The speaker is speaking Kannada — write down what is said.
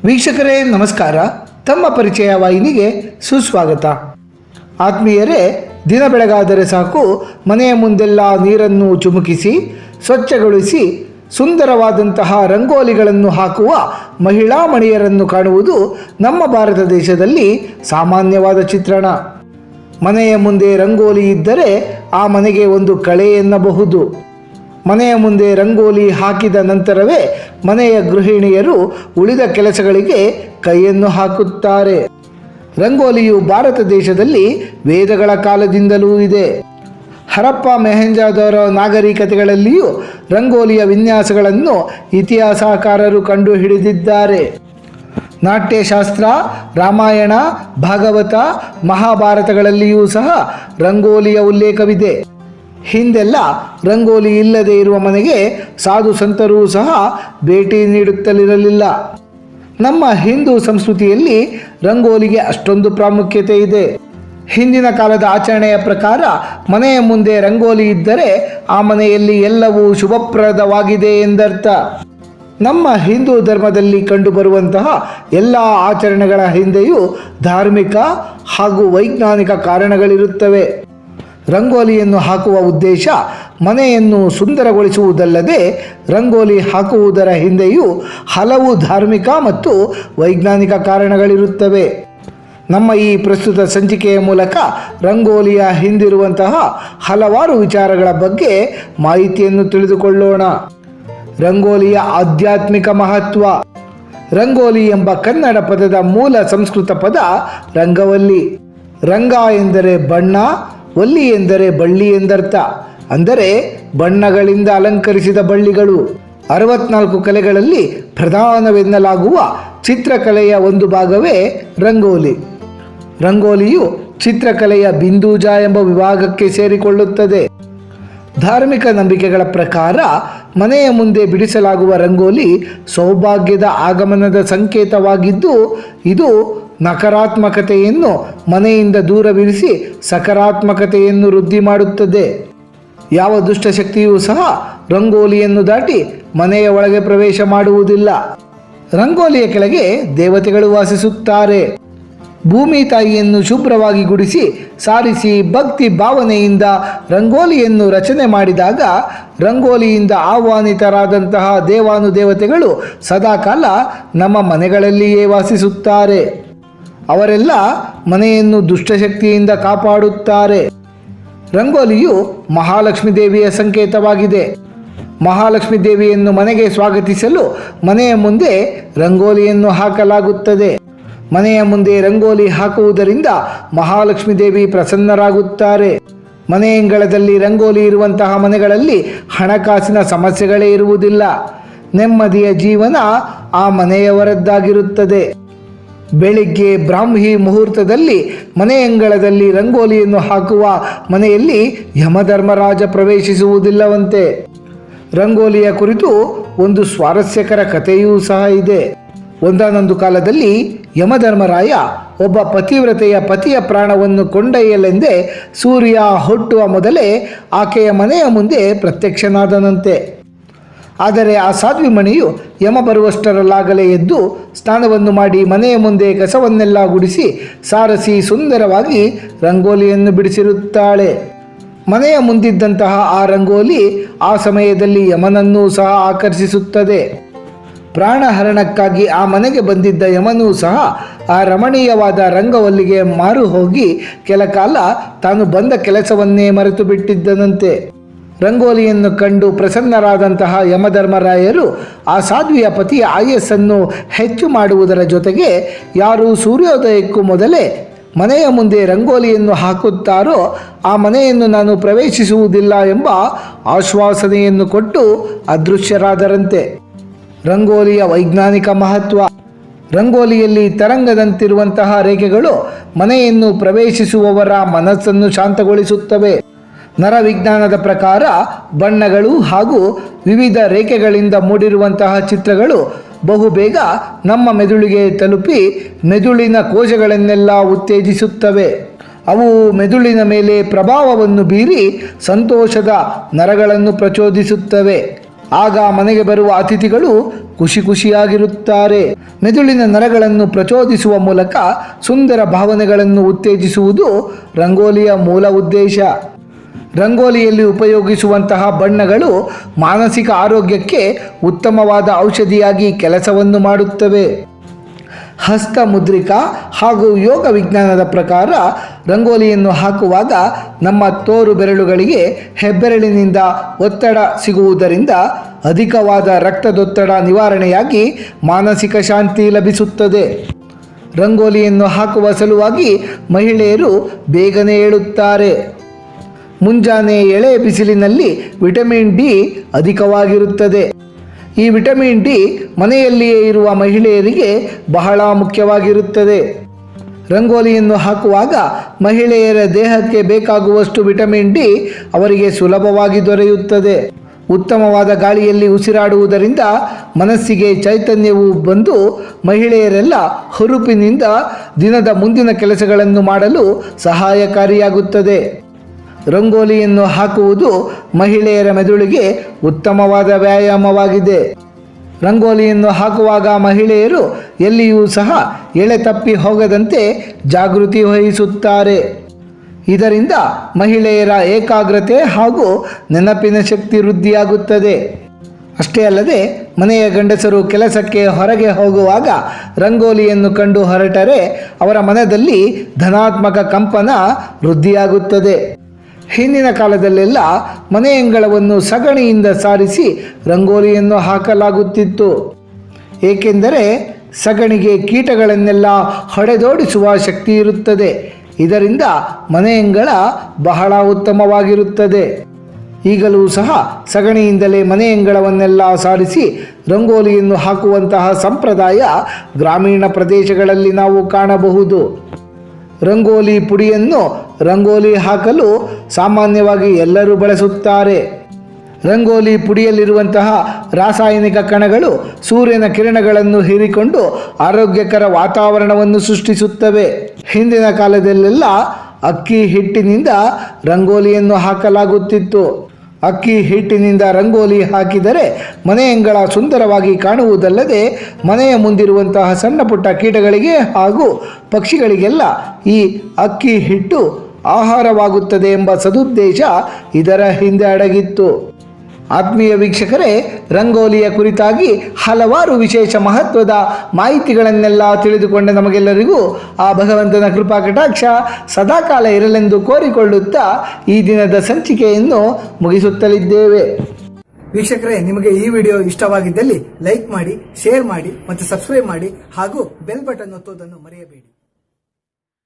ವೀಕ್ಷಕರೇ ನಮಸ್ಕಾರ. ತಮ್ಮ ಪರಿಚಯ ವಾಹಿನಿಗೆ ಸುಸ್ವಾಗತ. ಆತ್ಮೀಯರೇ, ದಿನ ಬೆಳಗಾದರೆ ಸಾಕು ಮನೆಯ ಮುಂದೆಲ್ಲ ನೀರನ್ನು ಚುಮುಕಿಸಿ ಸ್ವಚ್ಛಗೊಳಿಸಿ ಸುಂದರವಾದಂತಹ ರಂಗೋಲಿಗಳನ್ನು ಹಾಕುವ ಮಹಿಳಾ ಮಣಿಯರನ್ನು ಕಾಣುವುದು ನಮ್ಮ ಭಾರತ ದೇಶದಲ್ಲಿ ಸಾಮಾನ್ಯವಾದ ಚಿತ್ರಣ. ಮನೆಯ ಮುಂದೆ ರಂಗೋಲಿ ಇದ್ದರೆ ಆ ಮನೆಗೆ ಒಂದು ಕಳೆ ಎನ್ನಬಹುದು. ಮನೆಯ ಮುಂದೆ ರಂಗೋಲಿ ಹಾಕಿದ ನಂತರವೇ ಮನೆಯ ಗೃಹಿಣಿಯರು ಉಳಿದ ಕೆಲಸಗಳಿಗೆ ಕೈಯನ್ನು ಹಾಕುತ್ತಾರೆ. ರಂಗೋಲಿಯು ಭಾರತ ದೇಶದಲ್ಲಿ ವೇದಗಳ ಕಾಲದಿಂದಲೂ ಇದೆ. ಹರಪ್ಪ ಮೊಹೆಂಜೊದಾರೋ ನಾಗರಿಕತೆಗಳಲ್ಲಿಯೂ ರಂಗೋಲಿಯ ವಿನ್ಯಾಸಗಳನ್ನು ಇತಿಹಾಸಕಾರರು ಕಂಡುಹಿಡಿದಿದ್ದಾರೆ. ನಾಟ್ಯಶಾಸ್ತ್ರ, ರಾಮಾಯಣ, ಭಾಗವತ, ಮಹಾಭಾರತಗಳಲ್ಲಿಯೂ ಸಹ ರಂಗೋಲಿಯ ಉಲ್ಲೇಖವಿದೆ. ಹಿಂದೆಲ್ಲ ರಂಗೋಲಿ ಇಲ್ಲದೆ ಇರುವ ಮನೆಗೆ ಸಾಧು ಸಂತರೂ ಸಹ ಭೇಟಿ ನೀಡುತ್ತಲಿರಲಿಲ್ಲ. ನಮ್ಮ ಹಿಂದೂ ಸಂಸ್ಕೃತಿಯಲ್ಲಿ ರಂಗೋಲಿಗೆ ಅಷ್ಟೊಂದು ಪ್ರಾಮುಖ್ಯತೆ ಇದೆ. ಹಿಂದಿನ ಕಾಲದ ಆಚರಣೆಯ ಪ್ರಕಾರ ಮನೆಯ ಮುಂದೆ ರಂಗೋಲಿ ಇದ್ದರೆ ಆ ಮನೆಯಲ್ಲಿ ಎಲ್ಲವೂ ಶುಭಪ್ರದವಾಗಿದೆ ಎಂದರ್ಥ. ನಮ್ಮ ಹಿಂದೂ ಧರ್ಮದಲ್ಲಿ ಕಂಡುಬರುವಂತಹ ಎಲ್ಲ ಆಚರಣೆಗಳ ಹಿಂದೆಯೂ ಧಾರ್ಮಿಕ ಹಾಗೂ ವೈಜ್ಞಾನಿಕ ಕಾರಣಗಳಿರುತ್ತವೆ. ರಂಗೋಲಿಯನ್ನು ಹಾಕುವ ಉದ್ದೇಶ ಮನೆಯನ್ನು ಸುಂದರಗೊಳಿಸುವುದಲ್ಲದೆ ರಂಗೋಲಿ ಹಾಕುವುದರ ಹಿಂದೆಯೂ ಹಲವು ಧಾರ್ಮಿಕ ಮತ್ತು ವೈಜ್ಞಾನಿಕ ಕಾರಣಗಳಿರುತ್ತವೆ. ನಮ್ಮ ಈ ಪ್ರಸ್ತುತ ಸಂಚಿಕೆಯ ಮೂಲಕ ರಂಗೋಲಿಯ ಹಿಂದಿರುವಂತಹ ಹಲವಾರು ವಿಚಾರಗಳ ಬಗ್ಗೆ ಮಾಹಿತಿಯನ್ನು ತಿಳಿದುಕೊಳ್ಳೋಣ. ರಂಗೋಲಿಯ ಆಧ್ಯಾತ್ಮಿಕ ಮಹತ್ವ. ರಂಗೋಲಿ ಎಂಬ ಕನ್ನಡ ಪದದ ಮೂಲ ಸಂಸ್ಕೃತ ಪದ ರಂಗವಲ್ಲಿ. ರಂಗ ಎಂದರೆ ಬಣ್ಣ, ವಲ್ಲಿ ಎಂದರೆ ಬಳ್ಳಿ ಎಂದರ್ಥ. ಅಂದರೆ ಬಣ್ಣಗಳಿಂದ ಅಲಂಕರಿಸಿದ ಬಳ್ಳಿಗಳು. 64 ಕಲೆಗಳಲ್ಲಿ ಪ್ರಧಾನವೆನ್ನಲಾಗುವ ಚಿತ್ರಕಲೆಯ ಒಂದು ಭಾಗವೇ ರಂಗೋಲಿ. ರಂಗೋಲಿಯು ಚಿತ್ರಕಲೆಯ ಬಿಂದೂಜ ಎಂಬ ವಿಭಾಗಕ್ಕೆ ಸೇರಿಕೊಳ್ಳುತ್ತದೆ. ಧಾರ್ಮಿಕ ನಂಬಿಕೆಗಳ ಪ್ರಕಾರ ಮನೆಯ ಮುಂದೆ ಬಿಡಿಸಲಾಗುವ ರಂಗೋಲಿ ಸೌಭಾಗ್ಯದ ಆಗಮನದ ಸಂಕೇತವಾಗಿದ್ದು, ಇದು ನಕಾರಾತ್ಮಕತೆಯನ್ನು ಮನೆಯಿಂದ ದೂರವಿರಿಸಿ ಸಕಾರಾತ್ಮಕತೆಯನ್ನು ವೃದ್ಧಿ ಮಾಡುತ್ತದೆ. ಯಾವ ದುಷ್ಟಶಕ್ತಿಯೂ ಸಹ ರಂಗೋಲಿಯನ್ನು ದಾಟಿ ಮನೆಯ ಒಳಗೆ ಪ್ರವೇಶ ಮಾಡುವುದಿಲ್ಲ. ರಂಗೋಲಿಯ ಕೆಳಗೆ ದೇವತೆಗಳು ವಾಸಿಸುತ್ತಾರೆ. ಭೂಮಿ ತಾಯಿಯನ್ನು ಶುಭ್ರವಾಗಿ ಗುಡಿಸಿ ಸಾರಿಸಿ ಭಕ್ತಿ ಭಾವನೆಯಿಂದ ರಂಗೋಲಿಯನ್ನು ರಚನೆ ಮಾಡಿದಾಗ ರಂಗೋಲಿಯಿಂದ ಆಹ್ವಾನಿತರಾದಂತಹ ದೇವಾನುದೇವತೆಗಳು ಸದಾಕಾಲ ನಮ್ಮ ಮನೆಗಳಲ್ಲಿಯೇ ವಾಸಿಸುತ್ತಾರೆ. ಅವರೆಲ್ಲ ಮನೆಯನ್ನು ದುಷ್ಟಶಕ್ತಿಯಿಂದ ಕಾಪಾಡುತ್ತಾರೆ. ರಂಗೋಲಿಯು ಮಹಾಲಕ್ಷ್ಮೀ ದೇವಿಯ ಸಂಕೇತವಾಗಿದೆ. ಮಹಾಲಕ್ಷ್ಮೀ ದೇವಿಯನ್ನು ಮನೆಗೆ ಸ್ವಾಗತಿಸಲು ಮನೆಯ ಮುಂದೆ ರಂಗೋಲಿಯನ್ನು ಹಾಕಲಾಗುತ್ತದೆ. ಮನೆಯ ಮುಂದೆ ರಂಗೋಲಿ ಹಾಕುವುದರಿಂದ ಮಹಾಲಕ್ಷ್ಮೀ ದೇವಿ ಪ್ರಸನ್ನರಾಗುತ್ತಾರೆ. ಮನೆಯಂಗಳದಲ್ಲಿ ರಂಗೋಲಿ ಇರುವಂತಹ ಮನೆಗಳಲ್ಲಿ ಹಣಕಾಸಿನ ಸಮಸ್ಯೆಗಳೇ ಇರುವುದಿಲ್ಲ. ನೆಮ್ಮದಿಯ ಜೀವನ ಆ ಮನೆಯವರದ್ದಾಗಿರುತ್ತದೆ. ಬೆಳಿಗ್ಗೆ ಬ್ರಾಹ್ಮಿ ಮುಹೂರ್ತದಲ್ಲಿ ಮನೆಯಂಗಳದಲ್ಲಿ ರಂಗೋಲಿಯನ್ನು ಹಾಕುವ ಮನೆಯಲ್ಲಿ ಯಮಧರ್ಮರಾಜ ಪ್ರವೇಶಿಸುವುದಿಲ್ಲವಂತೆ. ರಂಗೋಲಿಯ ಕುರಿತು ಒಂದು ಸ್ವಾರಸ್ಯಕರ ಕಥೆಯೂ ಸಹ ಇದೆ. ಒಂದಾನೊಂದು ಕಾಲದಲ್ಲಿ ಯಮಧರ್ಮರಾಯ ಒಬ್ಬ ಪತಿವ್ರತೆಯ ಪತಿಯ ಪ್ರಾಣವನ್ನು ಕೊಂಡೊಯ್ಯಲೆಂದೇ ಸೂರ್ಯ ಹುಟ್ಟುವ ಮೊದಲೇ ಆಕೆಯ ಮನೆಯ ಮುಂದೆ ಪ್ರತ್ಯಕ್ಷನಾದನಂತೆ. ಆದರೆ ಆ ಸಾಧ್ವಿಮಣಿಯು ಯಮ ಬರುವಷ್ಟರಲ್ಲಾಗಲೇ ಎದ್ದು ಸ್ನಾನವನ್ನು ಮಾಡಿ ಮನೆಯ ಮುಂದೆ ಕಸವನ್ನೆಲ್ಲ ಗುಡಿಸಿ ಸಾರಸಿ ಸುಂದರವಾಗಿ ರಂಗೋಲಿಯನ್ನು ಬಿಡಿಸಿರುತ್ತಾಳೆ. ಮನೆಯ ಮುಂದಿದ್ದಂತಹ ಆ ರಂಗೋಲಿ ಆ ಸಮಯದಲ್ಲಿ ಯಮನನ್ನೂ ಸಹ ಆಕರ್ಷಿಸುತ್ತದೆ. ಪ್ರಾಣಹರಣಕ್ಕಾಗಿ ಆ ಮನೆಗೆ ಬಂದಿದ್ದ ಯಮನೂ ಸಹ ಆ ರಮಣೀಯವಾದ ರಂಗವಲ್ಲಿಗೆ ಮಾರು ಹೋಗಿ ಕೆಲ ಕಾಲ ತಾನು ಬಂದ ಕೆಲಸವನ್ನೇ ಮರೆತು ಬಿಟ್ಟಿದ್ದನಂತೆ. ರಂಗೋಲಿಯನ್ನು ಕಂಡು ಪ್ರಸನ್ನರಾದಂತಹ ಯಮಧರ್ಮರಾಯರು ಆ ಸಾಧ್ವಿಯ ಪತಿಯ ಆಯಸ್ಸನ್ನು ಹೆಚ್ಚು ಮಾಡುವುದರ ಜೊತೆಗೆ ಯಾರು ಸೂರ್ಯೋದಯಕ್ಕೂ ಮೊದಲೇ ಮನೆಯ ಮುಂದೆ ರಂಗೋಲಿಯನ್ನು ಹಾಕುತ್ತಾರೋ ಆ ಮನೆಯನ್ನು ನಾನು ಪ್ರವೇಶಿಸುವುದಿಲ್ಲ ಎಂಬ ಆಶ್ವಾಸನೆಯನ್ನು ಕೊಟ್ಟು ಅದೃಶ್ಯರಾದರಂತೆ. ರಂಗೋಲಿಯ ವೈಜ್ಞಾನಿಕ ಮಹತ್ವ. ರಂಗೋಲಿಯಲ್ಲಿ ತರಂಗದಂತಿರುವಂತಹ ರೇಖೆಗಳು ಮನೆಯನ್ನು ಪ್ರವೇಶಿಸುವವರ ಮನಸ್ಸನ್ನು ಶಾಂತಗೊಳಿಸುತ್ತವೆ. ನರವಿಜ್ಞಾನದ ಪ್ರಕಾರ ಬಣ್ಣಗಳು ಹಾಗೂ ವಿವಿಧ ರೇಖೆಗಳಿಂದ ಮೂಡಿರುವಂತಹ ಚಿತ್ರಗಳು ಬಹುಬೇಗ ನಮ್ಮ ಮೆದುಳಿಗೆ ತಲುಪಿ ಮೆದುಳಿನ ಕೋಶಗಳನ್ನೆಲ್ಲ ಉತ್ತೇಜಿಸುತ್ತವೆ. ಅವು ಮೆದುಳಿನ ಮೇಲೆ ಪ್ರಭಾವವನ್ನು ಬೀರಿ ಸಂತೋಷದ ನರಗಳನ್ನು ಪ್ರಚೋದಿಸುತ್ತವೆ. ಆಗ ಮನೆಗೆ ಬರುವ ಅತಿಥಿಗಳು ಖುಷಿಯಾಗಿರುತ್ತಾರೆ. ಮೆದುಳಿನ ನರಗಳನ್ನು ಪ್ರಚೋದಿಸುವ ಮೂಲಕ ಸುಂದರ ಭಾವನೆಗಳನ್ನು ಉತ್ತೇಜಿಸುವುದು ರಂಗೋಲಿಯ ಮೂಲ ಉದ್ದೇಶ. ರಂಗೋಲಿಯಲ್ಲಿ ಉಪಯೋಗಿಸುವಂತಹ ಬಣ್ಣಗಳು ಮಾನಸಿಕ ಆರೋಗ್ಯಕ್ಕೆ ಉತ್ತಮವಾದ ಔಷಧಿಯಾಗಿ ಕೆಲಸವನ್ನು ಮಾಡುತ್ತವೆ. ಹಸ್ತ ಮುದ್ರಿಕಾ ಹಾಗೂ ಯೋಗ ವಿಜ್ಞಾನದ ಪ್ರಕಾರ ರಂಗೋಲಿಯನ್ನು ಹಾಕುವಾಗ ನಮ್ಮ ತೋರು ಬೆರಳುಗಳಿಗೆ ಹೆಬ್ಬೆರಳಿನಿಂದ ಒತ್ತಡ ಸಿಗುವುದರಿಂದ ಅಧಿಕವಾದ ರಕ್ತದೊತ್ತಡ ನಿವಾರಣೆಯಾಗಿ ಮಾನಸಿಕ ಶಾಂತಿ ಲಭಿಸುತ್ತದೆ. ರಂಗೋಲಿಯನ್ನು ಹಾಕುವ ಸಲುವಾಗಿ ಮಹಿಳೆಯರು ಬೇಗನೆ ಏಳುತ್ತಾರೆ. ಮುಂಜಾನೆ ಎಳೆ ಬಿಸಿಲಿನಲ್ಲಿ ವಿಟಮಿನ್ ಡಿ ಅಧಿಕವಾಗಿರುತ್ತದೆ. ಈ ವಿಟಮಿನ್ ಡಿ ಮನೆಯಲ್ಲಿಯೇ ಇರುವ ಮಹಿಳೆಯರಿಗೆ ಬಹಳ ಮುಖ್ಯವಾಗಿರುತ್ತದೆ. ರಂಗೋಲಿಯನ್ನು ಹಾಕುವಾಗ ಮಹಿಳೆಯರ ದೇಹಕ್ಕೆ ಬೇಕಾಗುವಷ್ಟು ವಿಟಮಿನ್ ಡಿ ಅವರಿಗೆ ಸುಲಭವಾಗಿ ದೊರೆಯುತ್ತದೆ. ಉತ್ತಮವಾದ ಗಾಳಿಯಲ್ಲಿ ಉಸಿರಾಡುವುದರಿಂದ ಮನಸ್ಸಿಗೆ ಚೈತನ್ಯವು ಬಂದು ಮಹಿಳೆಯರೆಲ್ಲ ಹುರುಪಿನಿಂದ ದಿನದ ಮುಂದಿನ ಕೆಲಸಗಳನ್ನು ಮಾಡಲು ಸಹಾಯಕಾರಿಯಾಗುತ್ತದೆ. ರಂಗೋಲಿಯನ್ನು ಹಾಕುವುದು ಮಹಿಳೆಯರ ಮೆದುಳಿಗೆ ಉತ್ತಮವಾದ ವ್ಯಾಯಾಮವಾಗಿದೆ. ರಂಗೋಲಿಯನ್ನು ಹಾಕುವಾಗ ಮಹಿಳೆಯರು ಎಲ್ಲಿಯೂ ಸಹ ಎಳೆ ತಪ್ಪಿ ಹೋಗದಂತೆ ಜಾಗೃತಿ ವಹಿಸುತ್ತಾರೆ. ಇದರಿಂದ ಮಹಿಳೆಯರ ಏಕಾಗ್ರತೆ ಹಾಗೂ ನೆನಪಿನ ಶಕ್ತಿ ವೃದ್ಧಿಯಾಗುತ್ತದೆ. ಅಷ್ಟೇ ಅಲ್ಲದೆ ಮನೆಯ ಗಂಡಸರು ಕೆಲಸಕ್ಕೆ ಹೊರಗೆ ಹೋಗುವಾಗ ರಂಗೋಲಿಯನ್ನು ಕಂಡು ಹೊರಟರೆ ಅವರ ಮನದಲ್ಲಿ ಧನಾತ್ಮಕ ಕಂಪನ ವೃದ್ಧಿಯಾಗುತ್ತದೆ. ಹಿಂದಿನ ಕಾಲದಲ್ಲೆಲ್ಲ ಮನೆಯಂಗಳವನ್ನು ಸಗಣಿಯಿಂದ ಸಾರಿಸಿ ರಂಗೋಲಿಯನ್ನು ಹಾಕಲಾಗುತ್ತಿತ್ತು. ಏಕೆಂದರೆ ಸಗಣಿಗೆ ಕೀಟಗಳನ್ನೆಲ್ಲ ಹೊಡೆದೋಡಿಸುವ ಶಕ್ತಿ ಇರುತ್ತದೆ. ಇದರಿಂದ ಮನೆಯಂಗಳ ಬಹಳ ಉತ್ತಮವಾಗಿರುತ್ತದೆ. ಈಗಲೂ ಸಹ ಸಗಣಿಯಿಂದಲೇ ಮನೆಯಂಗಳವನ್ನೆಲ್ಲ ಸಾರಿಸಿ ರಂಗೋಲಿಯನ್ನು ಹಾಕುವಂತಹ ಸಂಪ್ರದಾಯ ಗ್ರಾಮೀಣ ಪ್ರದೇಶಗಳಲ್ಲಿ ನಾವು ಕಾಣಬಹುದು. ರಂಗೋಲಿ ಪುಡಿಯನ್ನು ರಂಗೋಲಿ ಹಾಕಲು ಸಾಮಾನ್ಯವಾಗಿ ಎಲ್ಲರೂ ಬಳಸುತ್ತಾರೆ. ರಂಗೋಲಿ ಪುಡಿಯಲ್ಲಿರುವಂತಹ ರಾಸಾಯನಿಕ ಕಣಗಳು ಸೂರ್ಯನ ಕಿರಣಗಳನ್ನು ಹೀರಿಕೊಂಡು ಆರೋಗ್ಯಕರ ವಾತಾವರಣವನ್ನು ಸೃಷ್ಟಿಸುತ್ತವೆ. ಹಿಂದಿನ ಕಾಲದಲ್ಲೆಲ್ಲ ಅಕ್ಕಿ ಹಿಟ್ಟಿನಿಂದ ರಂಗೋಲಿಯನ್ನು ಹಾಕಲಾಗುತ್ತಿತ್ತು. ಅಕ್ಕಿ ಹಿಟ್ಟಿನಿಂದ ರಂಗೋಲಿ ಹಾಕಿದರೆ ಮನೆಯಂಗಳ ಸುಂದರವಾಗಿ ಕಾಣುವುದಲ್ಲದೆ ಮನೆಯ ಮುಂದಿರುವಂತಹ ಸಣ್ಣ ಪುಟ್ಟ ಕೀಟಗಳಿಗೆ ಹಾಗೂ ಪಕ್ಷಿಗಳಿಗೆಲ್ಲ ಈ ಅಕ್ಕಿ ಹಿಟ್ಟು ಆಹಾರವಾಗುತ್ತದೆ ಎಂಬ ಸದುದ್ದೇಶ ಇದರ ಹಿಂದೆ ಅಡಗಿತ್ತು. ಆತ್ಮೀಯ ವೀಕ್ಷಕರೇ, ರಂಗೋಲಿಯ ಕುರಿತಾಗಿ ಹಲವಾರು ವಿಶೇಷ ಮಹತ್ವದ ಮಾಹಿತಿಗಳನ್ನೆಲ್ಲ ತಿಳಿದುಕೊಂಡ ನಮಗೆಲ್ಲರಿಗೂ ಆ ಭಗವಂತನ ಕೃಪಾ ಕಟಾಕ್ಷ ಸದಾಕಾಲ ಇರಲೆಂದು ಕೋರಿಕೊಳ್ಳುತ್ತಾ ಈ ದಿನದ ಸಂಚಿಕೆಯನ್ನು ಮುಗಿಸುತ್ತಲಿದ್ದೇವೆ. ವೀಕ್ಷಕರೇ, ನಿಮಗೆ ಈ ವಿಡಿಯೋ ಇಷ್ಟವಾಗಿದ್ದಲ್ಲಿ ಲೈಕ್ ಮಾಡಿ, ಶೇರ್ ಮಾಡಿ ಮತ್ತು ಸಬ್ಸ್ಕ್ರೈಬ್ ಮಾಡಿ ಹಾಗೂ ಬೆಲ್ ಬಟನ್ ಒತ್ತುವುದನ್ನು ಮರೆಯಬೇಡಿ.